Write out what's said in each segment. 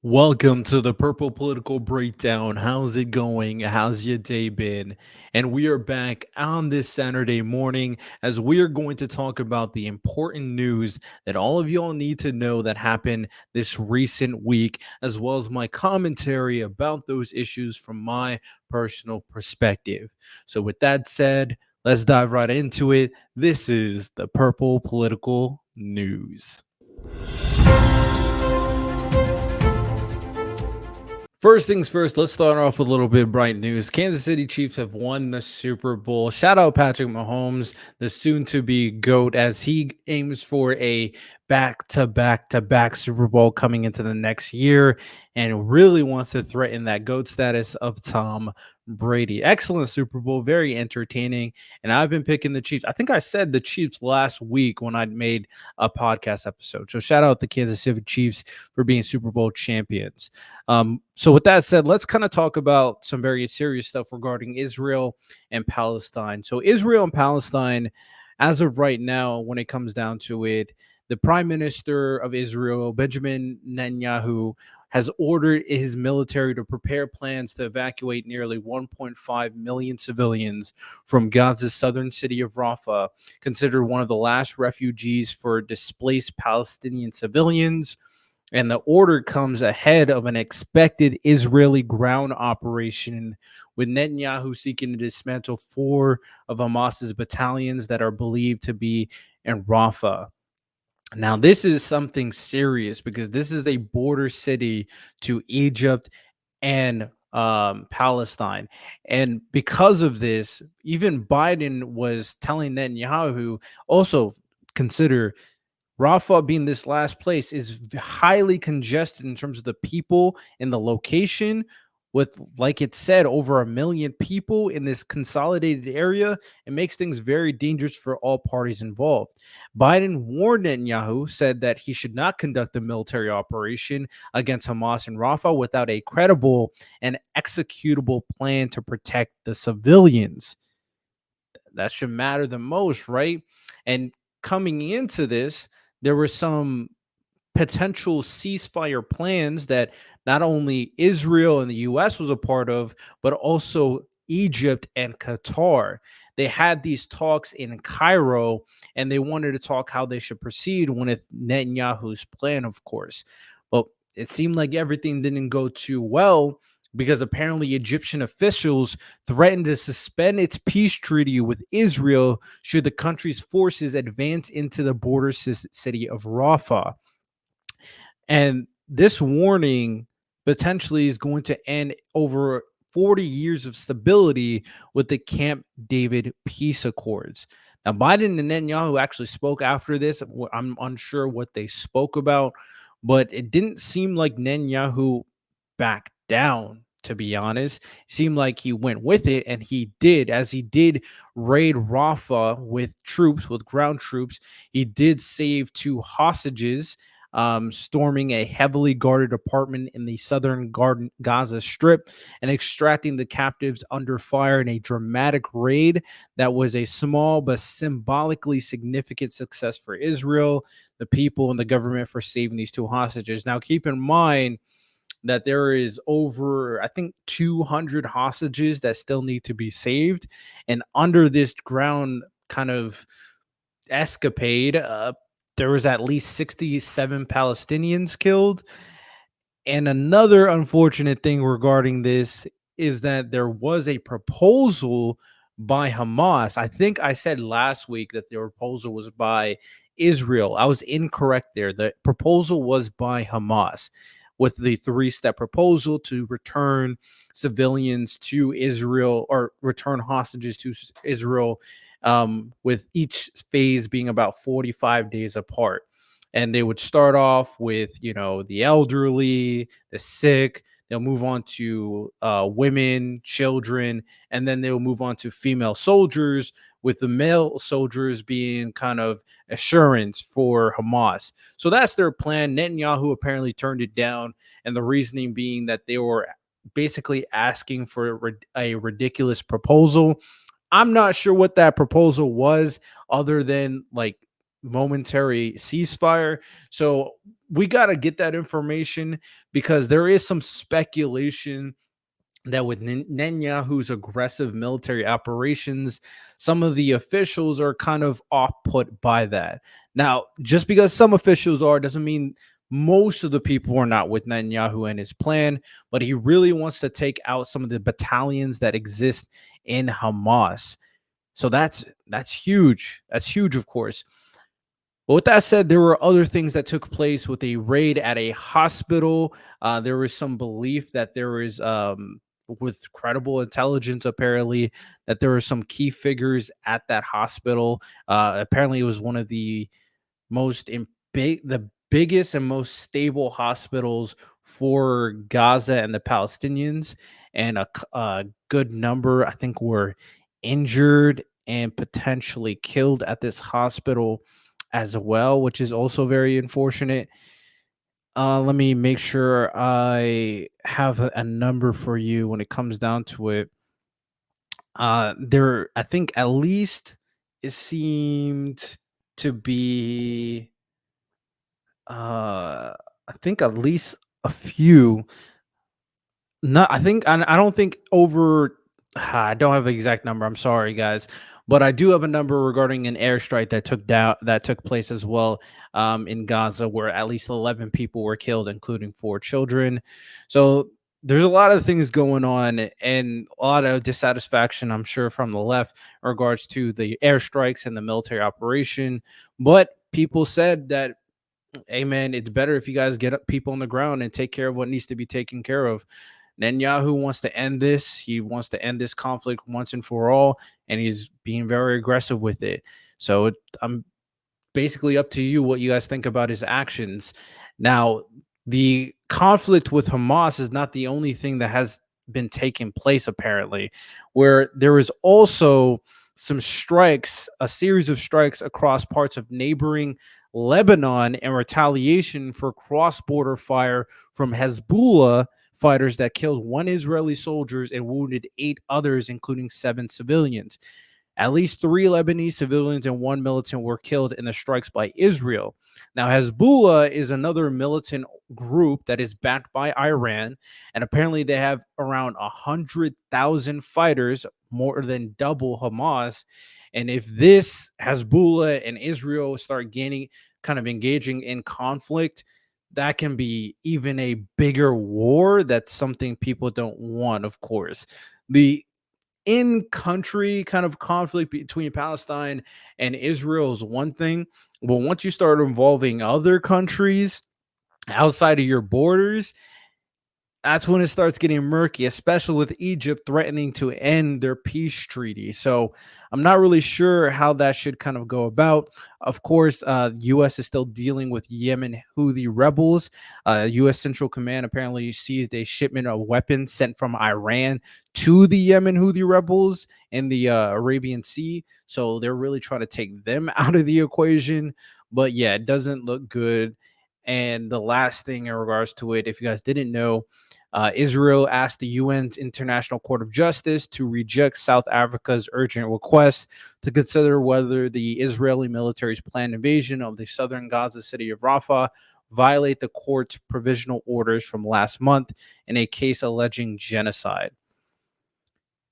Welcome to the Purple Political Breakdown. How's it going? How's your day been? And we are back on this Saturday morning as we are going to talk about the important news that all of y'all need to know that happened this recent week, as well as my commentary about those issues from my personal perspective. So, with that said, let's dive right into it. This is the Purple Political News. First things first, let's start off with a little bit of bright news. Kansas City Chiefs have won the Super Bowl. Shout out Patrick Mahomes, the soon to be GOAT, as he aims for a back Super Bowl coming into the next year and really wants to threaten that GOAT status of Tom Brady. Excellent Super Bowl, very entertaining. And I've been picking the Chiefs. I think I said the Chiefs last week when I made a podcast episode. So shout out the Kansas City Chiefs for being Super Bowl champions. So with that said, let's kind of talk about some very serious stuff regarding Israel and Palestine. So Israel and Palestine, as of right now, when it comes down to it, the Prime Minister of Israel, Benjamin Netanyahu, has ordered his military to prepare plans to evacuate nearly 1.5 million civilians from Gaza's southern city of Rafah, considered one of the last refugees for displaced Palestinian civilians, and the order comes ahead of an expected Israeli ground operation, with Netanyahu seeking to dismantle four of Hamas's battalions that are believed to be in Rafah. Now, this is something serious because this is a border city to Egypt and Palestine. And because of this, even Biden was telling Netanyahu also consider Rafah being this last place is highly congested in terms of the people and the location, with, like it said, over 1 million people in this consolidated area. It makes things very dangerous for all parties involved. Biden warned Netanyahu, said that he should not conduct a military operation against Hamas in Rafah without a credible and executable plan to protect the civilians. That should matter the most, right? And coming into this, there were some potential ceasefire plans that not only Israel and the US was a part of, but also Egypt and Qatar. They had these talks in Cairo, and they wanted to talk how they should proceed with Netanyahu's plan, of course. But it seemed like everything didn't go too well because apparently Egyptian officials threatened to suspend its peace treaty with Israel should the country's forces advance into the border city of Rafah. And this warning potentially is going to end over 40 years of stability with the Camp David peace accords. Now, Biden and Netanyahu actually spoke after this. I'm unsure what they spoke about, but it didn't seem like Netanyahu backed down, to be honest. It seemed like he went with it, and he did, as he did raid Rafah with troops, with ground troops. He did save two hostages, storming a heavily guarded apartment in the southern garden Gaza Strip and extracting the captives under fire in a dramatic raid that was a small but symbolically significant success for Israel, the people, and the government for saving these two hostages. Now, keep in mind that there is over, I think, 200 hostages that still need to be saved. And under this ground kind of escapade, there was at least 67 Palestinians killed. And another unfortunate thing regarding this is that there was a proposal by Hamas. I think I said last week that the proposal was by Israel. I was incorrect there. The proposal was by Hamas, with the three-step proposal to return civilians to Israel, or return hostages to Israel, with each phase being about 45 days apart. And they would start off with, the elderly, the sick. They'll move on to women, children, and then they'll move on to female soldiers, with the male soldiers being kind of assurance for Hamas. So that's their plan. Netanyahu apparently turned it down, and the reasoning being that they were basically asking for a ridiculous proposal. I'm not sure what that proposal was, other than like momentary ceasefire. So we got to get that information because there is some speculation that with Netanyahu's aggressive military operations, some of the officials are kind of off put by that. Now, just because some officials are doesn't mean most of the people are not with Netanyahu and his plan, but he really wants to take out some of the battalions that exist in Hamas. So that's huge. That's huge, of course. But with that said, there were other things that took place with a raid at a hospital. There was some belief that there was, with credible intelligence, apparently, that there were some key figures at that hospital. Apparently, it was one of the the biggest and most stable hospitals for Gaza and the Palestinians, and a good number, I think, were injured and potentially killed at this hospital as well, which is also very unfortunate. Let me make sure I have a number for you when it comes down to it. There, I think at least it seemed to be, I think at least a few. No, I don't think over. I don't have an exact number. I'm sorry, guys, but I do have a number regarding an airstrike that took place as well, in Gaza, where at least 11 people were killed, including 4 children. So there's a lot of things going on, and a lot of dissatisfaction, I'm sure, from the left in regards to the airstrikes and the military operation. But people said that, hey man, it's better if you guys get up people on the ground and take care of what needs to be taken care of. Netanyahu wants to end this. He wants to end this conflict once and for all, and he's being very aggressive with it. So I'm basically up to you what you guys think about his actions. Now, the conflict with Hamas is not the only thing that has been taking place, apparently, where there is also some strikes, a series of strikes across parts of neighboring Lebanon in retaliation for cross border fire from Hezbollah fighters that killed 1 Israeli soldiers and wounded 8 others, including 7 civilians. At least 3 Lebanese civilians and 1 militant were killed in the strikes by Israel. Now, Hezbollah is another militant group that is backed by Iran, and apparently they have around 100,000 fighters, more than double Hamas. And if this Hezbollah and Israel start kind of engaging in conflict, that can be even a bigger war. That's something people don't want, of course. The in country kind of conflict between Palestine and Israel is one thing, but once you start involving other countries outside of your borders, that's when it starts getting murky, especially with Egypt threatening to end their peace treaty. So I'm not really sure how that should kind of go about. Of course, U.S. is still dealing with Yemen Houthi rebels. U.S. Central Command apparently seized a shipment of weapons sent from Iran to the Yemen Houthi rebels in the Arabian Sea. So they're really trying to take them out of the equation. But yeah, it doesn't look good. And the last thing in regards to it, if you guys didn't know, Israel asked the UN's International Court of Justice to reject South Africa's urgent request to consider whether the Israeli military's planned invasion of the southern Gaza city of Rafah violate the court's provisional orders from last month in a case alleging genocide.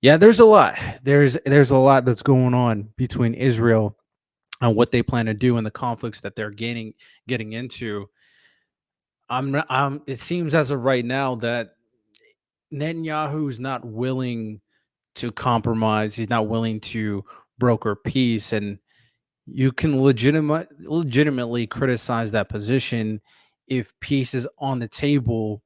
Yeah, there's a lot. There's a lot that's going on between Israel and what they plan to do and the conflicts that they're getting into. It seems as of right now that Netanyahu is not willing to compromise. He's not willing to broker peace, and you can legitimately criticize that position if peace is on the table.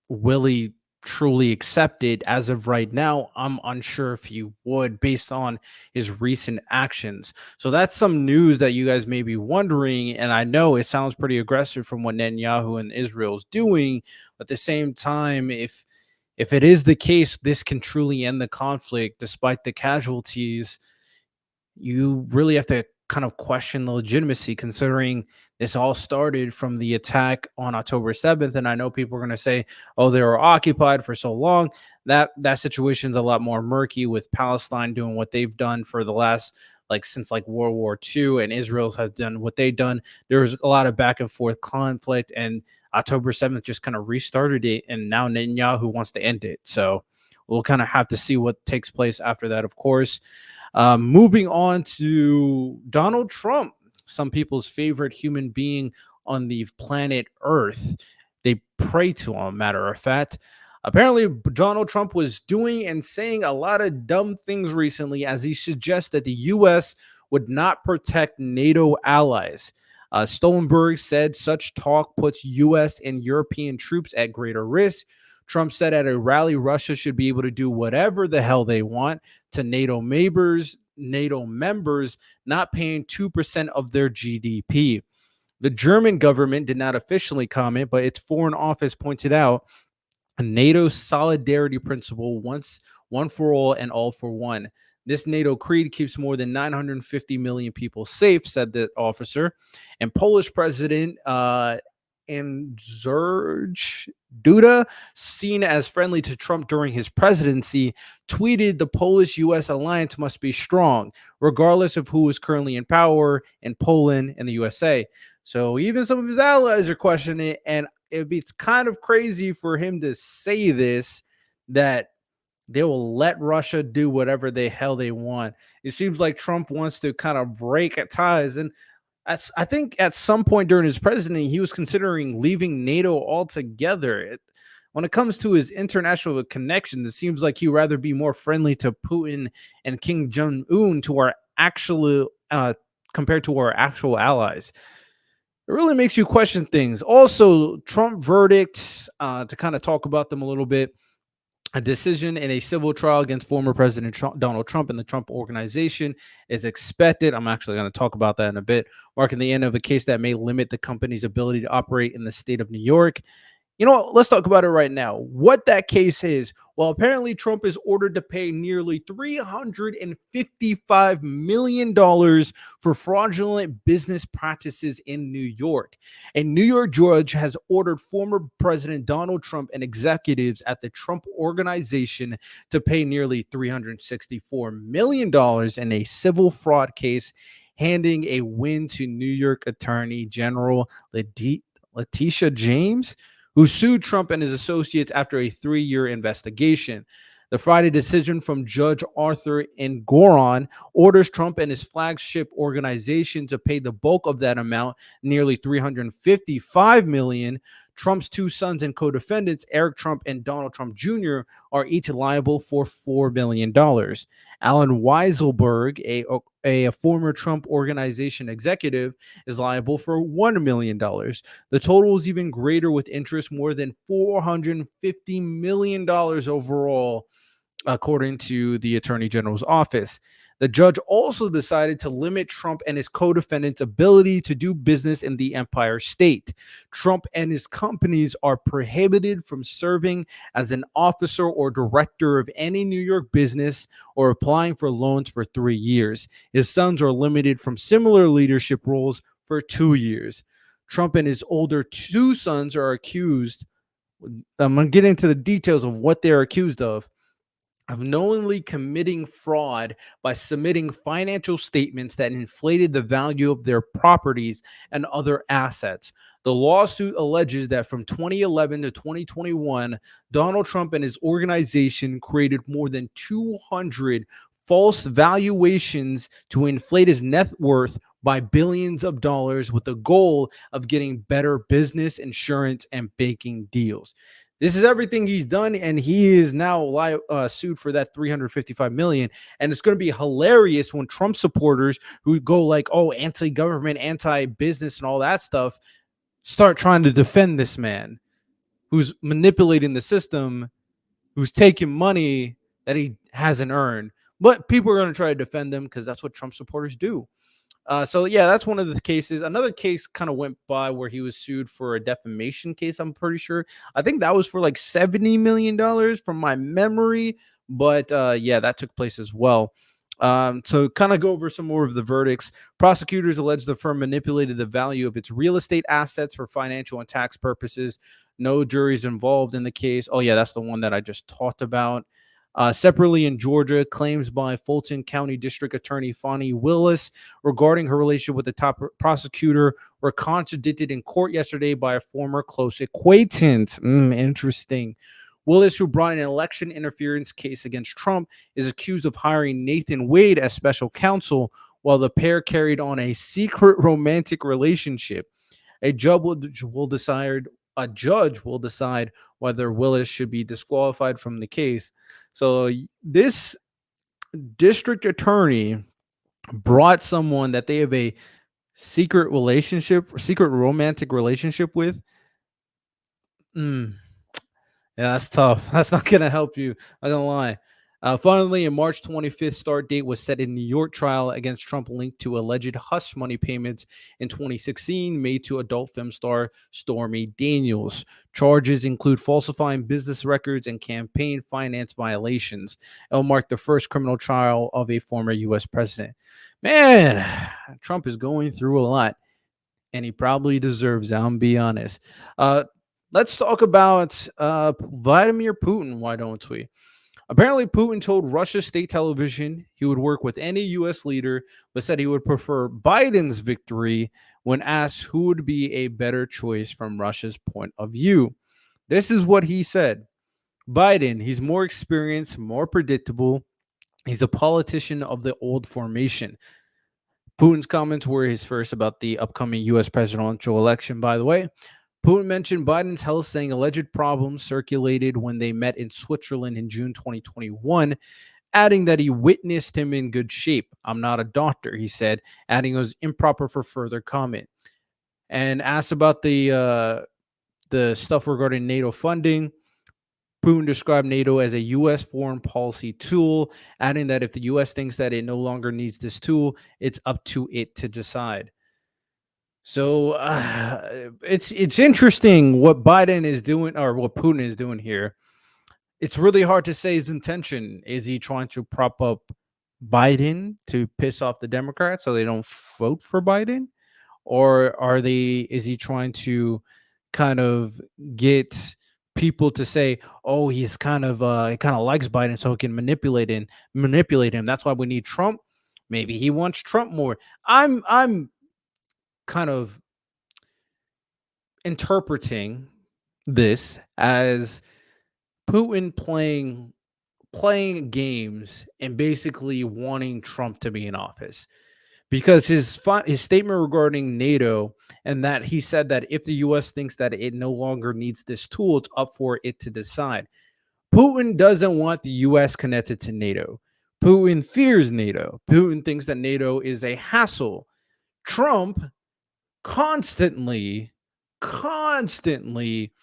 Will he truly accept it? As of right now, I'm unsure if he would, based on his recent actions. So that's some news that you guys may be wondering. And I know it sounds pretty aggressive from what Netanyahu and Israel is doing. But at the same time, if it is the case, this can truly end the conflict despite the casualties. You really have to kind of question the legitimacy, considering this all started from the attack on October 7th. And I know people are going to say, oh, they were occupied for so long. That situation's a lot more murky, with Palestine doing what they've done for the last, like, since like World War II, and Israel has done what they've done. There was a lot of back and forth conflict, and October 7th just kind of restarted it, and now Netanyahu wants to end it. So we'll kind of have to see what takes place after that, of course. Moving on to Donald Trump, some people's favorite human being on the planet Earth. They pray to him, matter of fact. Apparently, Donald Trump was doing and saying a lot of dumb things recently, as he suggests that the U.S. would not protect NATO allies. Stoltenberg said such talk puts U.S. and European troops at greater risk. Trump said at a rally Russia should be able to do whatever the hell they want to NATO members not paying 2% of their GDP. The German government did not officially comment, but its foreign office pointed out a NATO solidarity principle, once one for all for one. This NATO creed keeps more than 950 million people safe, said the officer. And Polish President Andrzej Duda, seen as friendly to Trump during his presidency, tweeted the Polish-U.S. alliance must be strong, regardless of who is currently in power in Poland and the USA. So even some of his allies are questioning it, and it's kind of crazy for him to say this, that they will let Russia do whatever the hell they want. It seems like Trump wants to kind of break ties. And I think at some point during his presidency, he was considering leaving NATO altogether. When it comes to his international connections, it seems like he'd rather be more friendly to Putin and Kim Jong Un to our actual compared to our actual allies. It really makes you question things. Also, Trump verdicts, to kind of talk about them a little bit. A decision in a civil trial against former President Donald Trump and the Trump Organization is expected. I'm actually going to talk about that in a bit, marking the end of a case that may limit the company's ability to operate in the state of New York. You know what? Let's talk about it right now. What that case is. Well, apparently Trump is ordered to pay nearly $355 million for fraudulent business practices in New York. A New York judge has ordered former President Donald Trump and executives at the Trump Organization to pay nearly $364 million in a civil fraud case, handing a win to New York Attorney General Letitia James, who sued Trump and his associates after a 3-year investigation. The Friday decision from Judge Arthur Engoron orders Trump and his flagship organization to pay the bulk of that amount, nearly $355 million. Trump's two sons and co-defendants, Eric Trump and Donald Trump Jr., are each liable for $4 million. Alan Weiselberg, a former Trump Organization executive, is liable for $1 million. The total is even greater, with interest more than $450 million overall, according to the Attorney General's office. The judge also decided to limit Trump and his co-defendants' ability to do business in the Empire State. Trump and his companies are prohibited from serving as an officer or director of any New York business or applying for loans for 3 years. His sons are limited from similar leadership roles for 2 years. Trump and his older two sons are accused. I'm going to get into the details of what they're accused of knowingly committing fraud by submitting financial statements that inflated the value of their properties and other assets. The lawsuit alleges that from 2011 to 2021, Donald Trump and his organization created more than 200 false valuations to inflate his net worth by billions of dollars, with the goal of getting better business, insurance, and banking deals. This is everything he's done, and he is now sued for that $355 million. And it's going to be hilarious when Trump supporters who go like, "Oh, anti-government, anti-business, and all that stuff," start trying to defend this man who's manipulating the system, who's taking money that he hasn't earned. But people are going to try to defend them because that's what Trump supporters do. So yeah, that's one of the cases. Another case kind of went by where he was sued for a defamation case. I'm pretty sure. I think that was for like $70 million from my memory. But yeah, that took place as well. To kind of go over some more of the verdicts, prosecutors allege the firm manipulated the value of its real estate assets for financial and tax purposes. No juries involved in the case. Oh, yeah, that's the one that I just talked about. Separately in Georgia, claims by Fulton County District Attorney Fonnie Willis regarding her relationship with the top prosecutor were contradicted in court yesterday by a former close acquaintance. Interesting. Willis, who brought an election interference case against Trump, is accused of hiring Nathan Wade as special counsel while the pair carried on a secret romantic relationship. A judge will decide a judge will decide whether Willis should be disqualified from the case. So this district attorney brought someone that they have a secret romantic relationship with. Mm, Yeah, that's tough. That's not gonna help you. I'm gonna lie. Finally, a March 25th start date was set in New York trial against Trump linked to alleged hush money payments in 2016 made to adult film star Stormy Daniels. Charges include falsifying business records and campaign finance violations. It'll mark the first criminal trial of a former U.S. president. Man, Trump is going through a lot, and he probably deserves it. I'm be honest. Uh, let's talk about Vladimir Putin. Why don't we? Apparently, Putin told Russia state television he would work with any U.S. leader, but said he would prefer Biden's victory when asked who would be a better choice from Russia's point of view. This is what he said: Biden, he's more experienced, more predictable. He's a politician of the old formation. Putin's comments were his first about the upcoming U.S. presidential election, by the way. Putin mentioned Biden's health, saying alleged problems circulated when they met in Switzerland in June 2021, adding that he witnessed him in good shape. I'm not a doctor, he said, adding it was improper for further comment. And asked about the stuff regarding NATO funding, Putin described NATO as a U.S. foreign policy tool, adding that if the U.S. thinks that it no longer needs this tool, it's up to it to decide. So it's interesting what Biden is doing or what Putin is doing here. It's really hard to say his intention. Is he trying to prop up Biden to piss off the Democrats so they don't vote for Biden? Or is he trying to kind of get people to say, oh, he kind of likes Biden so he can manipulate him. That's why we need Trump. Maybe he wants Trump more. I'm kind of interpreting this as Putin playing games and basically wanting Trump to be in office because his statement regarding NATO and that he said that if the US thinks that it no longer needs this tool, it's up for it to decide. Putin doesn't want the US connected to NATO. Putin fears NATO. Putin thinks that NATO is a hassle. Trump constantly constantly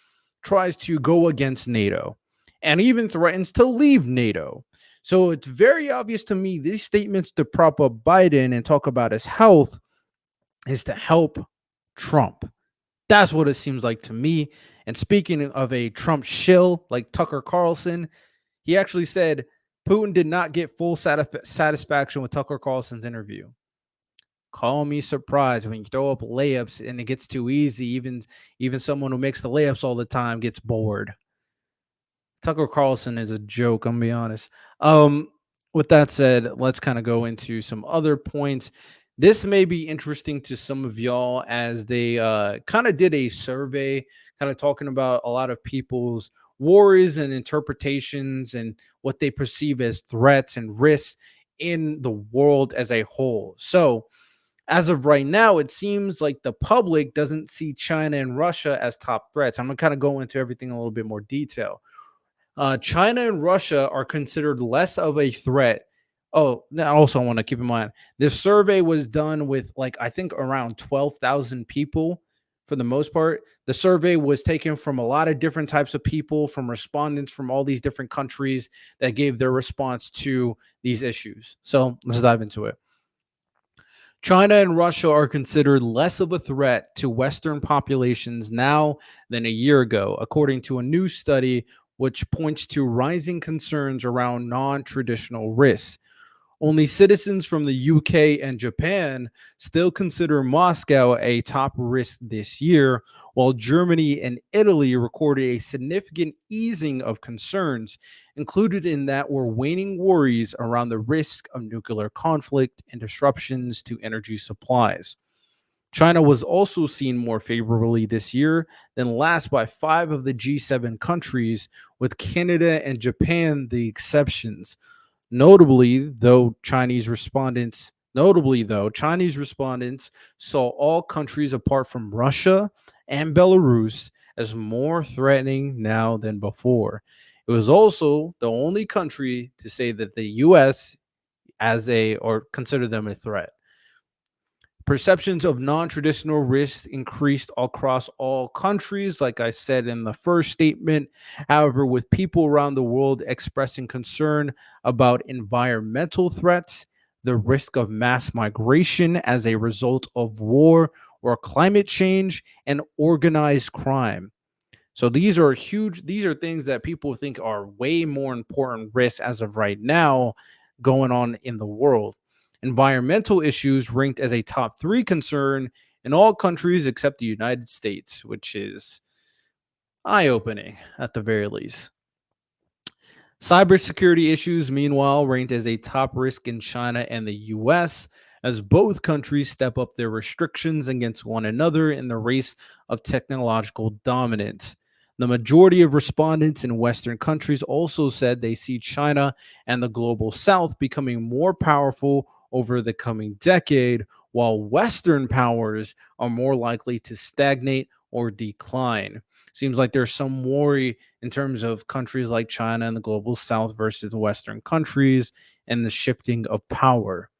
tries to go against NATO and even threatens to leave NATO. So it's very obvious to me these statements to prop up Biden and talk about his health is to help Trump. That's what it seems like to me. And speaking of a Trump shill like Tucker Carlson, he actually said Putin did not get full satisfaction with Tucker Carlson's interview. Call me surprised when you throw up layups and it gets too easy. Even someone who makes the layups all the time gets bored. Tucker Carlson is a joke. I'm gonna be honest. Um, with that said, let's kind of go into some other points. This may be interesting to some of y'all as they kind of did a survey, kind of talking about a lot of people's worries and interpretations and what they perceive as threats and risks in the world as a whole. So, as of right now, it seems like the public doesn't see China and Russia as top threats. I'm gonna kind of go into everything in a little bit more detail. China and Russia are considered less of a threat. Oh, now also I want to keep in mind this survey was done with like I think around 12,000 people for the most part. The survey was taken from a lot of different types of people, from respondents from all these different countries that gave their response to these issues. So let's dive into it. China and Russia are considered less of a threat to Western populations now than a year ago, according to a new study which points to rising concerns around non traditional risks. Only citizens from the UK and Japan still consider Moscow a top risk this year, while Germany and Italy recorded a significant easing of concerns. Included in that were waning worries around the risk of nuclear conflict and disruptions to energy supplies. China was also seen more favorably this year than last by five of the G7 countries, with Canada and Japan the exceptions. Notably though, Chinese respondents saw all countries apart from Russia and Belarus as more threatening now than before. It was also the only country to say that the US as a or consider them a threat. Perceptions of non traditional risks increased across all countries, like I said in the first statement. However, with people around the world expressing concern about environmental threats, the risk of mass migration as a result of war or climate change, and organized crime. So these are things that people think are way more important risks as of right now going on in the world. Environmental issues ranked as a top three concern in all countries except the United States, which is eye opening at the very least. Cybersecurity issues, meanwhile, ranked as a top risk in China and the US, as both countries step up their restrictions against one another in the race of technological dominance. The majority of respondents in Western countries also said they see China and the global South becoming more powerful over the coming decade, while Western powers are more likely to stagnate or decline. Seems like there's some worry in terms of countries like China and the global South versus the Western countries and the shifting of power.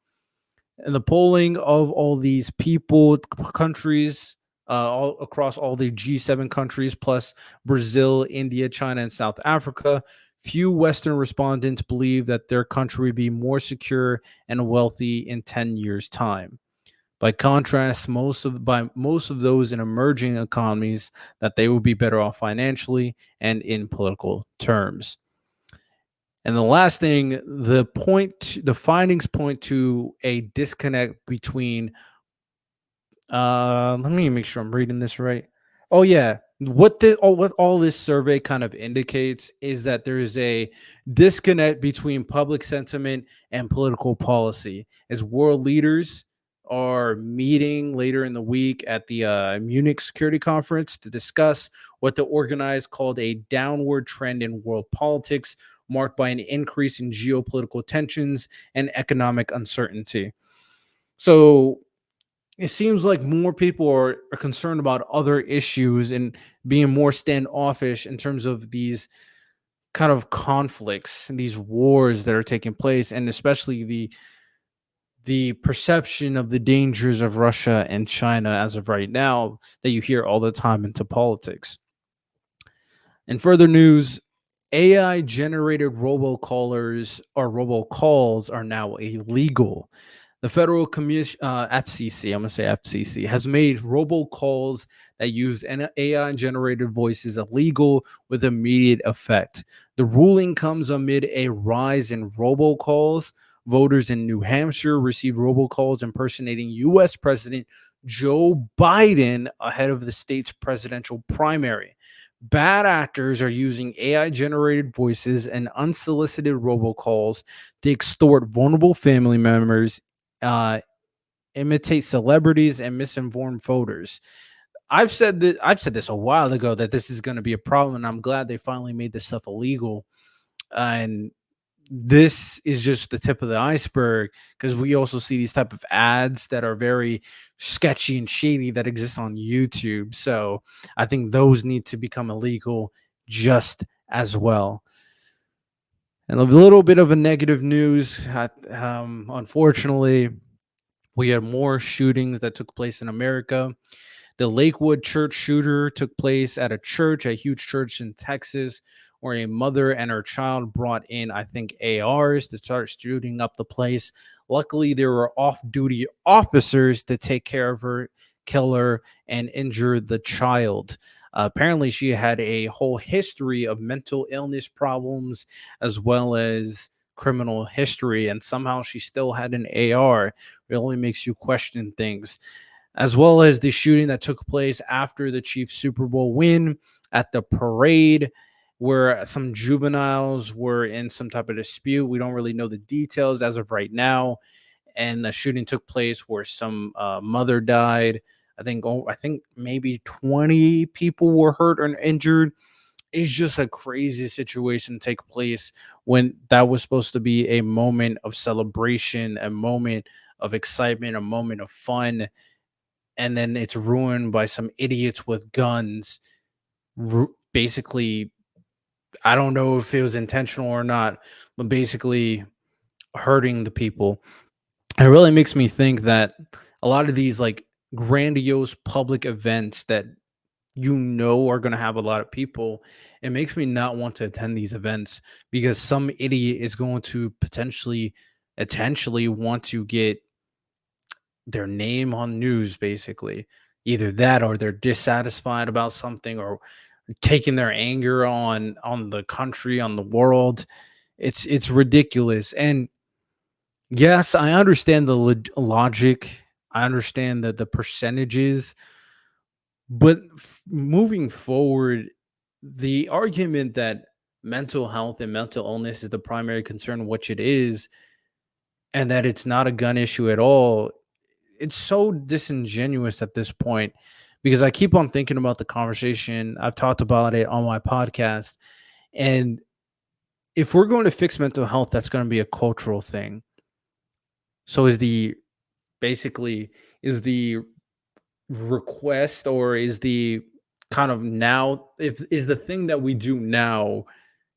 And the polling of all these people, countries, all across all the G7 countries, plus Brazil, India, China, and South Africa, few Western respondents believe that their country would be more secure and wealthy in 10 years' time. By contrast, most of those in emerging economies that they will be better off financially and in political terms. And the last thing, the findings point to a disconnect between let me make sure I'm reading this right. Oh yeah, what all this survey kind of indicates is that there is a disconnect between public sentiment and political policy. As world leaders are meeting later in the week at the Munich Security Conference to discuss what the organized called a downward trend in world politics, marked by an increase in geopolitical tensions and economic uncertainty. So it seems like more people are concerned about other issues and being more standoffish in terms of these kind of conflicts and these wars that are taking place, and especially the perception of the dangers of Russia and China as of right now that you hear all the time into politics. In further news, AI generated robocallers or robocalls are now illegal. The Federal Commission, FCC, I'm going to say FCC, has made robocalls that use AI generated voices illegal with immediate effect. The ruling comes amid a rise in robocalls. Voters in New Hampshire received robocalls impersonating U.S. President Joe Biden ahead of the state's presidential primary. Bad actors are using AI generated voices and unsolicited robocalls to extort vulnerable family members, uh, imitate celebrities, and misinform voters. I've said this a while ago that this is going to be a problem, and I'm glad they finally made this stuff illegal. And this is just the tip of the iceberg, because we also see these type of ads that are very sketchy and shady that exist on YouTube. So I think those need to become illegal just as well. And a little bit of a negative news. Unfortunately, we had more shootings that took place in America. The Lakewood church shooter took place at a church, a huge church in Texas, where a mother and her child brought in, I think, ARs to start shooting up the place. Luckily, there were off duty officers to take care of her, kill her, and injure the child. Apparently, she had a whole history of mental illness problems, as well as criminal history, and somehow she still had an AR. It only makes you question things, as well as the shooting that took place after the Chiefs Super Bowl win at the parade, where some juveniles were in some type of dispute. We don't really know the details as of right now. And the shooting took place where some mother died. I think maybe 20 people were hurt or injured. It's just a crazy situation take place when that was supposed to be a moment of celebration, a moment of excitement, a moment of fun, and then it's ruined by some idiots with guns. Basically, I don't know if it was intentional or not, but basically hurting the people. It really makes me think that a lot of these like grandiose public events that are going to have a lot of people, it makes me not want to attend these events because some idiot is going to potentially want to get their name on news, basically. Either that or they're dissatisfied about something or taking their anger on the country, on the world. It's ridiculous. And yes, I understand the logic. I understand that the percentages, but moving forward, the argument that mental health and mental illness is the primary concern, which it is, and that it's not a gun issue at all, it's so disingenuous at this point because I keep on thinking about the conversation. I've talked about it on my podcast. And if we're going to fix mental health, that's going to be a cultural thing. So basically, is the request or is the kind of now, if is the thing that we do now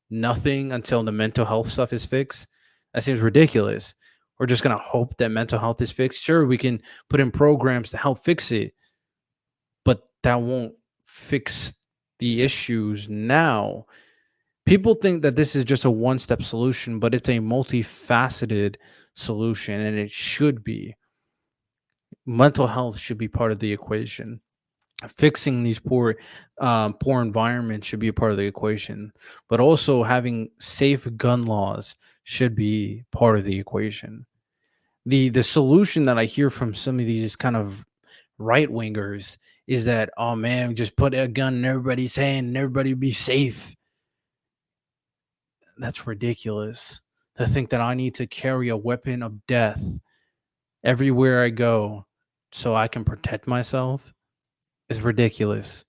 nothing until the mental health stuff is fixed? That seems ridiculous. We're just going to hope that mental health is fixed. Sure, we can put in programs to help fix it, but that won't fix the issues now. People think that this is just a one step solution, but it's a multifaceted solution, and it should be. Mental health should be part of the equation. Fixing these poor environments should be a part of the equation, but also having safe gun laws should be part of the equation. The solution that I hear from some of these kind of right wingers is that, oh man, just put a gun in everybody's hand and everybody be safe. That's ridiculous. To think that I need to carry a weapon of death everywhere I go so I can protect myself is ridiculous.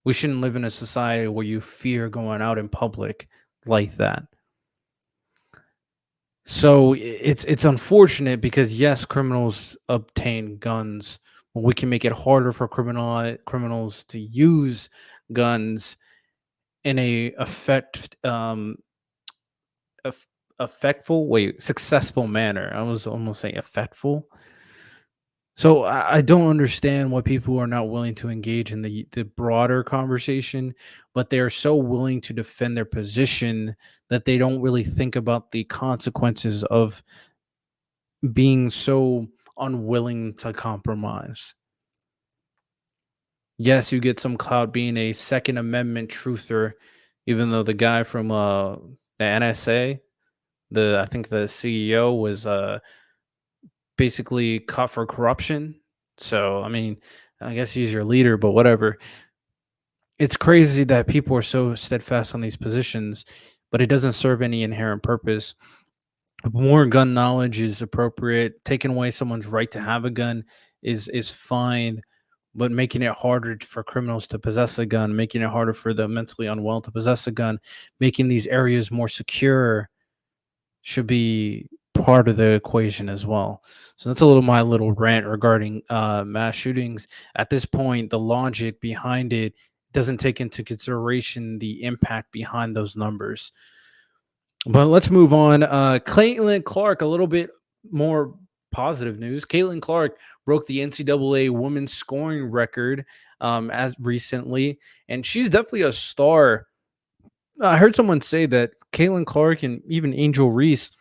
We shouldn't live in a society where you fear going out in public like that. So it's unfortunate because yes, criminals obtain guns. But we can make it harder for criminals to use guns in a eff- successful manner. I was almost saying effectful. So I don't understand why people are not willing to engage in the broader conversation, but they are so willing to defend their position that they don't really think about the consequences of being so unwilling to compromise. Yes, you get some clout being a Second Amendment truther, even though the guy from the NSA, the I think the CEO was basically caught for corruption. So I mean, I guess he's your leader, but whatever. It's crazy that people are so steadfast on these positions, but it doesn't serve any inherent purpose. More gun knowledge is appropriate. Taking away someone's right to have a gun is fine, but making it harder for criminals to possess a gun, making it harder for the mentally unwell to possess a gun, making these areas more secure should be part of the equation as well. So that's a little my little rant regarding mass shootings. At this point, the logic behind it doesn't take into consideration the impact behind those numbers. But let's move on. Caitlin Clark, a little bit more positive news. Caitlin Clark broke the NCAA women's scoring record as recently, and she's definitely a star. I heard someone say that Caitlin Clark and even Angel Reese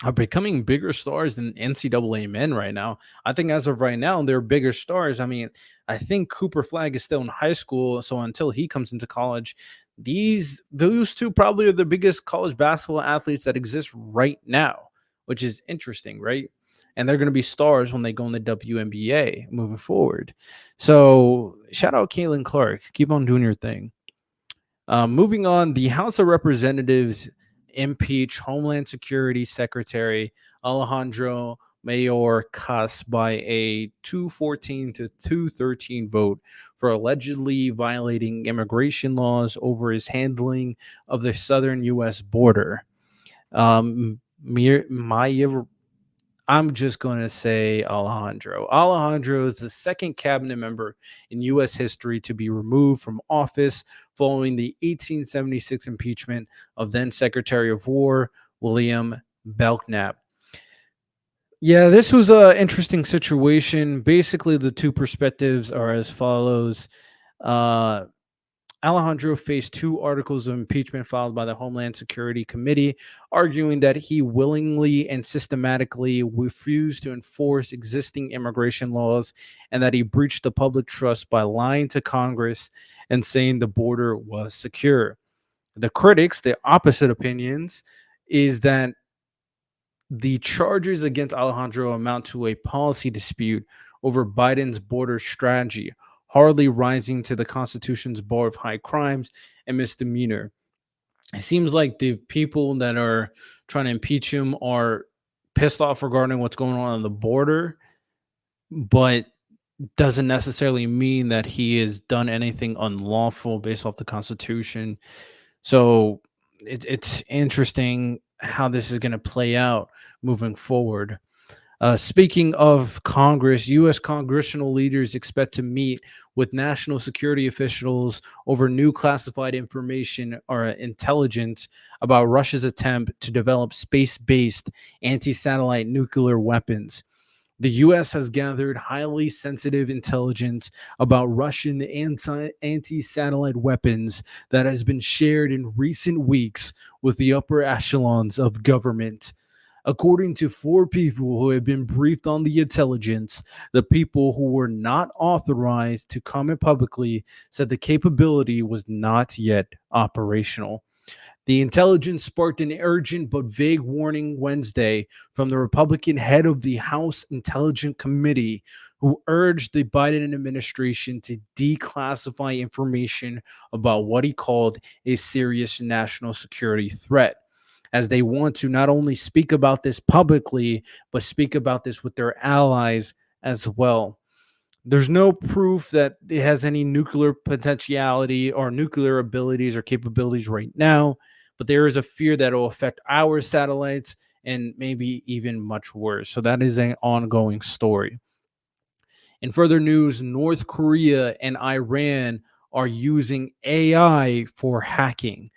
are becoming bigger stars than NCAA men right now. I think as of right now, they're bigger stars. I mean, I think Cooper Flag is still in high school, so until he comes into college, Those two probably are the biggest college basketball athletes that exist right now, which is interesting, right? And they're going to be stars when they go in the WNBA moving forward. So shout out Caitlin Clark. Keep on doing your thing. Moving on, the House of Representatives impeach Homeland Security Secretary Alejandro Mayorkas by a 214 to 213 vote for allegedly violating immigration laws over his handling of the southern U.S. border. Mayor I'm just going to say Alejandro. Alejandro is the second cabinet member in U.S. history to be removed from office following the 1876 impeachment of then Secretary of War William Belknap. Yeah, this was an interesting situation. Basically, the two perspectives are as follows. Uh, Alejandro faced two articles of impeachment filed by the Homeland Security Committee, arguing that he willingly and systematically refused to enforce existing immigration laws and that he breached the public trust by lying to Congress and saying the border was secure. The critics, the opposite opinions, is that the charges against Alejandro amount to a policy dispute over Biden's border strategy, hardly rising to the Constitution's bar of high crimes and misdemeanor. It seems like the people that are trying to impeach him are pissed off regarding what's going on the border, but doesn't necessarily mean that he has done anything unlawful based off the Constitution. So it's interesting how this is going to play out moving forward. Speaking of Congress, U.S. congressional leaders expect to meet with national security officials over new classified information or intelligence about Russia's attempt to develop space based anti satellite nuclear weapons. The U.S. has gathered highly sensitive intelligence about Russian anti satellite weapons that has been shared in recent weeks with the upper echelons of government. According to four people who have been briefed on the intelligence, the people who were not authorized to comment publicly said the capability was not yet operational. The intelligence sparked an urgent but vague warning Wednesday from the Republican head of the House Intelligence Committee, who urged the Biden administration to declassify information about what he called a serious national security threat, as they want to not only speak about this publicly, but speak about this with their allies as well. There's no proof that it has any nuclear potentiality or nuclear abilities or capabilities right now, but there is a fear that it will affect our satellites and maybe even much worse. So that is an ongoing story. In further news, North Korea and Iran are using AI for hacking.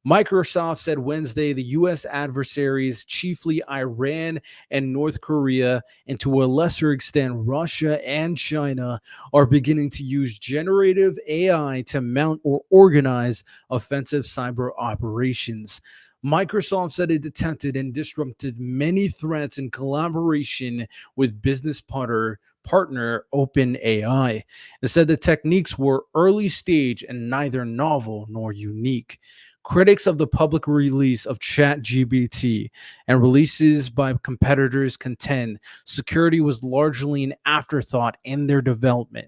Microsoft said Wednesday the U.S. adversaries, chiefly Iran and North Korea, and to a lesser extent Russia and China, are beginning to use generative AI to mount or organize offensive cyber operations. Microsoft said it detected and disrupted many threats in collaboration with business partner OpenAI. It said the techniques were early stage and neither novel nor unique. Critics of the public release of ChatGPT and releases by competitors contend security was largely an afterthought in their development.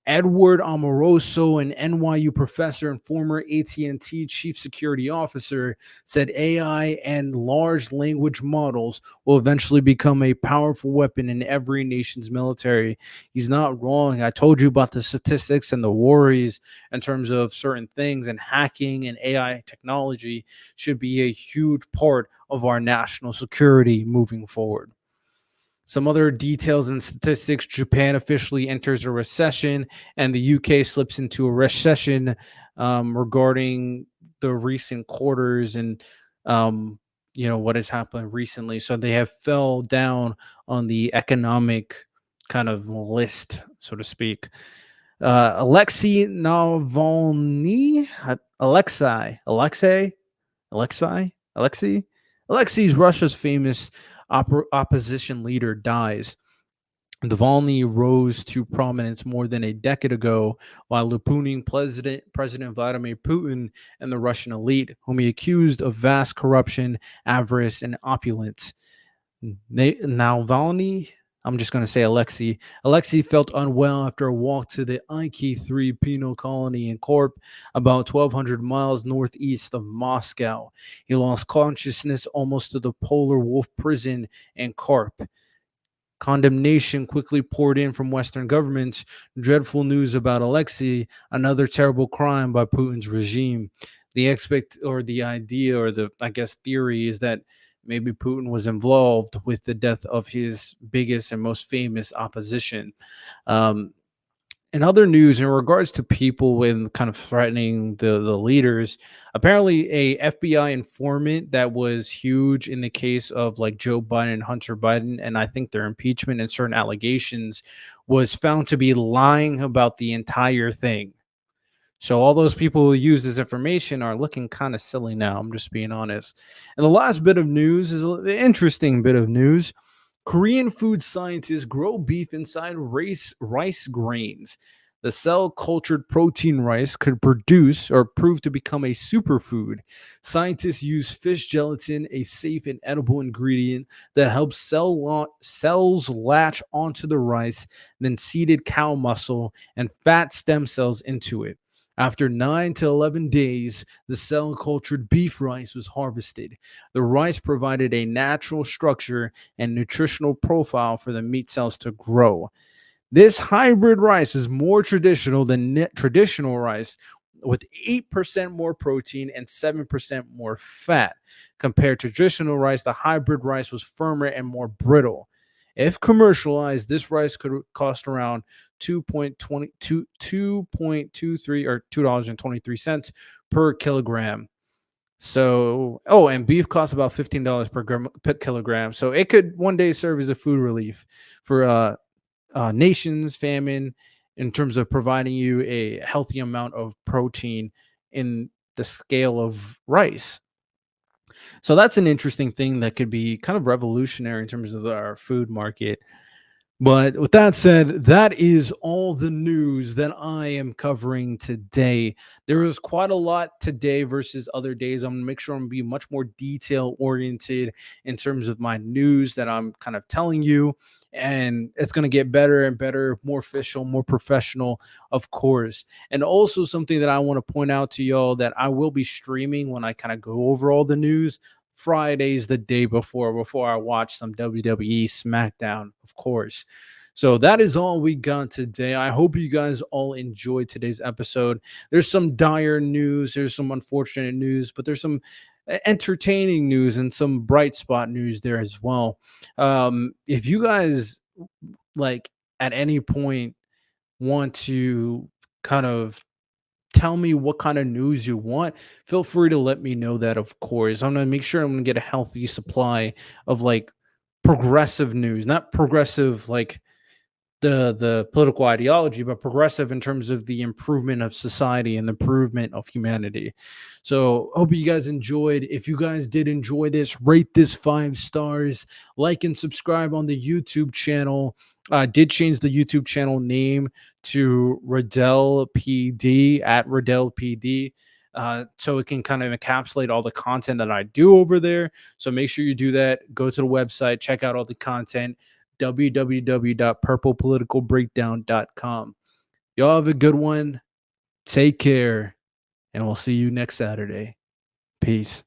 Edward Amoroso, an NYU professor and former AT&T chief security officer, said AI and large language models will eventually become a powerful weapon in every nation's military. He's not wrong. I told you about the statistics and the worries in terms of certain things, and hacking and AI technology should be a huge part of our national security moving forward. Some other details and statistics: Japan officially enters a recession, and the UK slips into a recession regarding the recent quarters and what has happened recently. So they have fell down on the economic kind of list, so to speak. Alexei Navalny, Alexei, Russia's famous opposition leader, dies. Navalny rose to prominence more than a decade ago while lapooning President Vladimir Putin and the Russian elite, whom he accused of vast corruption, avarice, and opulence. Navalny, I'm just going to say Alexei felt unwell after a walk to the IK-3 penal colony in Korp, about 1,200 miles northeast of Moscow. He lost consciousness almost to the Polar Wolf prison in Korp. Condemnation quickly poured in from Western governments. Dreadful news about Alexei, another terrible crime by Putin's regime. The idea or the I guess theory is that maybe Putin was involved with the death of his biggest and most famous opposition. Um, in other news, in regards to people when kind of threatening the leaders, apparently a FBI informant that was huge in the case of like Joe Biden and Hunter Biden, and I think their impeachment and certain allegations, was found to be lying about the entire thing. So all those people who use this information are looking kind of silly now. I'm just being honest. And the last bit of news is an interesting bit of news. Korean food scientists grow beef inside rice grains. The cell cultured protein rice could produce or prove to become a superfood. Scientists use fish gelatin, a safe and edible ingredient that helps cells latch onto the rice, then seeded cow muscle and fat stem cells into it. After 9 to 11 days, the cell cultured beef rice was harvested. The rice provided a natural structure and nutritional profile for the meat cells to grow. This hybrid rice is more traditional than traditional rice, with 8% more protein and 7% more fat. Compared to traditional rice, the hybrid rice was firmer and more brittle. If commercialized, this rice could cost around 2.23 or $2.23 per kilogram. So, oh, and beef costs about $15 per kilogram. So it could one day serve as a food relief for nations, famine, in terms of providing you a healthy amount of protein in the scale of rice. So that's an interesting thing that could be kind of revolutionary in terms of our food market. But with that said, that is all the news that I am covering today. There is quite a lot today versus other days. I'm gonna make sure I'm gonna be much more detail oriented in terms of my news that I'm kind of telling you. And it's gonna get better and better, more official, more professional, of course. And also something that I want to point out to y'all that I will be streaming when I kind of go over all the news. Fridays the day before I watch some WWE SmackDown, of course. So that is all we got today. I hope you guys all enjoyed today's episode. There's some dire news, there's some unfortunate news, but there's some entertaining news and some bright spot news there as well. If you guys like at any point want to kind of tell me what kind of news you want, feel free to let me know that, of course. I'm gonna make sure I'm gonna get a healthy supply of like progressive news, not progressive like the political ideology, but progressive in terms of the improvement of society and the improvement of humanity. So hope you guys enjoyed. If you guys did enjoy this, rate this 5 stars, like and subscribe on the YouTube channel. I did change the YouTube channel name to Riddell PD at Riddell PD. So it can kind of encapsulate all the content that I do over there. So make sure you do that. Go to the website, check out all the content www.purplepoliticalbreakdown.com. Y'all have a good one. Take care, and we'll see you next Saturday. Peace.